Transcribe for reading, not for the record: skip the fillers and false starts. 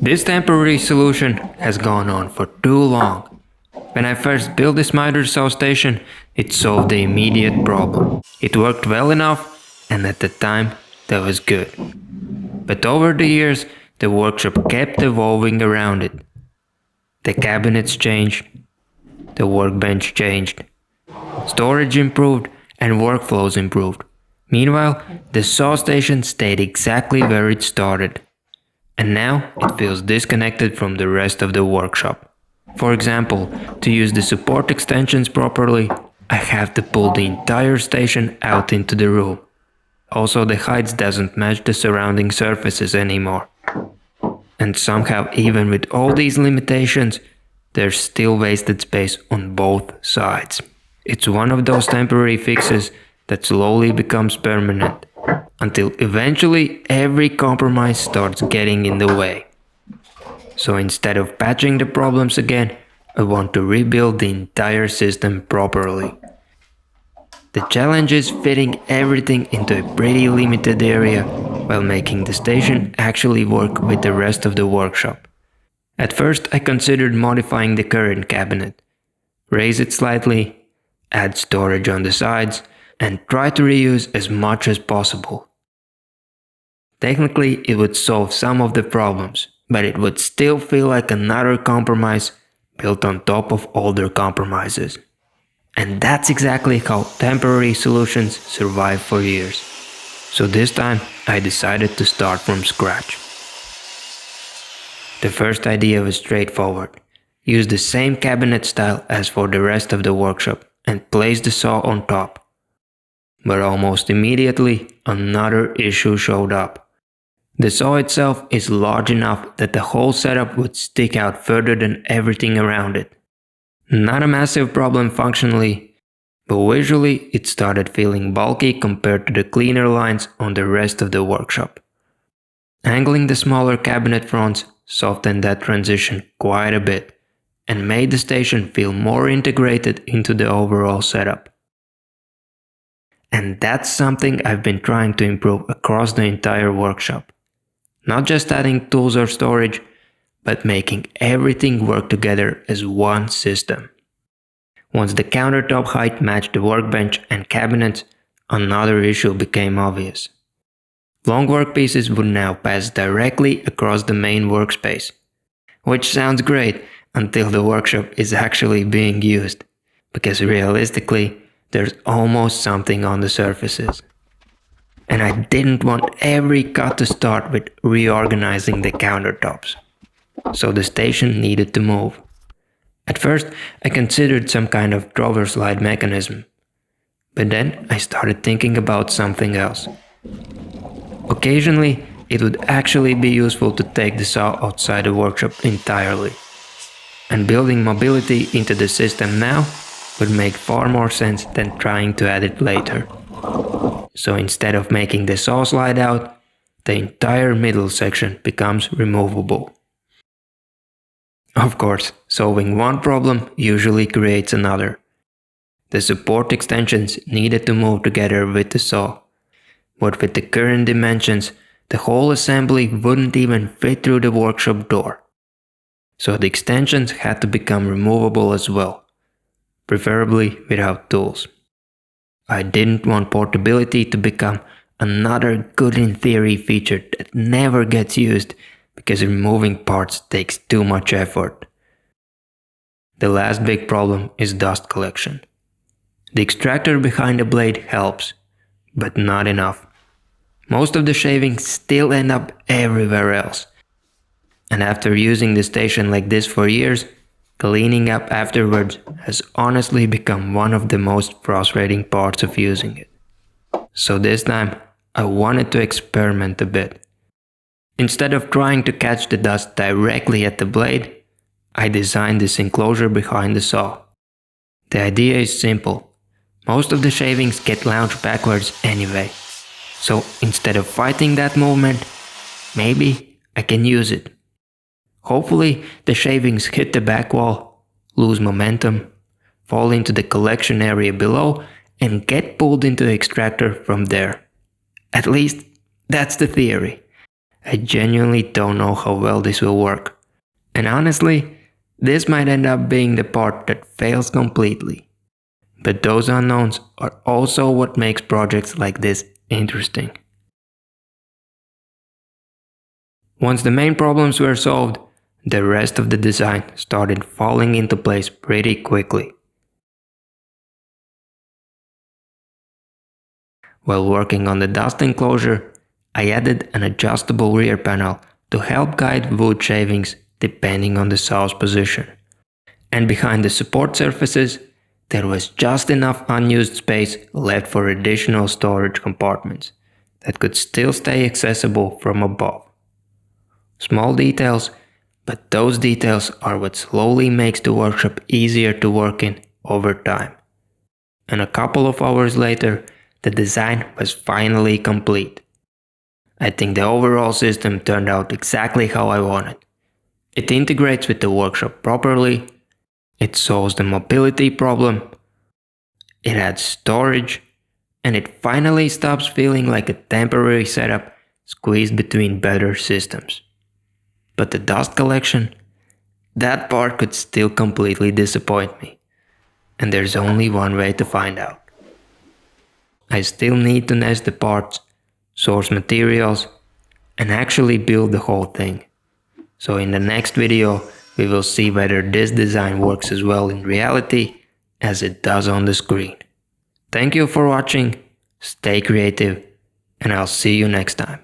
This temporary solution has gone on for too long. When I first built this miter saw station, it solved the immediate problem. It worked well enough, and at the time, that was good. But over the years, the workshop kept evolving around it. The cabinets changed, the workbench changed, storage improved, and workflows improved. Meanwhile, the saw station stayed exactly where it started. And now it feels disconnected from the rest of the workshop. For example, to use the support extensions properly, I have to pull the entire station out into the room. Also, the height doesn't match the surrounding surfaces anymore. And somehow, even with all these limitations, there's still wasted space on both sides. It's one of those temporary fixes that slowly becomes permanent, until eventually every compromise starts getting in the way. So instead of patching the problems again, I want to rebuild the entire system properly. The challenge is fitting everything into a pretty limited area while making the station actually work with the rest of the workshop. At first I considered modifying the current cabinet, raise it slightly, add storage on the sides, and try to reuse as much as possible. Technically, it would solve some of the problems, but it would still feel like another compromise built on top of older compromises. And that's exactly how temporary solutions survive for years. So this time, I decided to start from scratch. The first idea was straightforward. Use the same cabinet style as for the rest of the workshop and place the saw on top. But almost immediately, another issue showed up. The saw itself is large enough that the whole setup would stick out further than everything around it. Not a massive problem functionally, but visually it started feeling bulky compared to the cleaner lines on the rest of the workshop. Angling the smaller cabinet fronts softened that transition quite a bit and made the station feel more integrated into the overall setup. And that's something I've been trying to improve across the entire workshop. Not just adding tools or storage, but making everything work together as one system. Once the countertop height matched the workbench and cabinets, another issue became obvious. Long workpieces would now pass directly across the main workspace, which sounds great until the workshop is actually being used, because realistically, there's almost something on the surfaces. And I didn't want every cut to start with reorganizing the countertops. So the station needed to move. At first, I considered some kind of drawer slide mechanism. But then I started thinking about something else. Occasionally, it would actually be useful to take the saw outside the workshop entirely. And building mobility into the system now would make far more sense than trying to add it later. So instead of making the saw slide out, the entire middle section becomes removable. Of course, solving one problem usually creates another. The support extensions needed to move together with the saw, but with the current dimensions, the whole assembly wouldn't even fit through the workshop door. So the extensions had to become removable as well, preferably without tools. I didn't want portability to become another good in theory feature that never gets used because removing parts takes too much effort. The last big problem is dust collection. The extractor behind the blade helps, but not enough. Most of the shavings still end up everywhere else. And after using the station like this for years, cleaning up afterwards has honestly become one of the most frustrating parts of using it. So this time, I wanted to experiment a bit. Instead of trying to catch the dust directly at the blade, I designed this enclosure behind the saw. The idea is simple. Most of the shavings get launched backwards anyway. So instead of fighting that movement, maybe I can use it. Hopefully the shavings hit the back wall, lose momentum, fall into the collection area below, and get pulled into the extractor from there. At least, that's the theory. I genuinely don't know how well this will work. And honestly, this might end up being the part that fails completely. But those unknowns are also what makes projects like this interesting. Once the main problems were solved, the rest of the design started falling into place pretty quickly. While working on the dust enclosure, I added an adjustable rear panel to help guide wood shavings depending on the saw's position. And behind the support surfaces, there was just enough unused space left for additional storage compartments that could still stay accessible from above. Small details, but those details are what slowly makes the workshop easier to work in over time. And a couple of hours later, the design was finally complete. I think the overall system turned out exactly how I wanted. It integrates with the workshop properly, it solves the mobility problem, it adds storage, and it finally stops feeling like a temporary setup squeezed between better systems. But the dust collection, that part could still completely disappoint me. And there's only one way to find out. I still need to nest the parts, source materials, and actually build the whole thing. So in the next video, we will see whether this design works as well in reality as it does on the screen. Thank you for watching, stay creative, and I'll see you next time.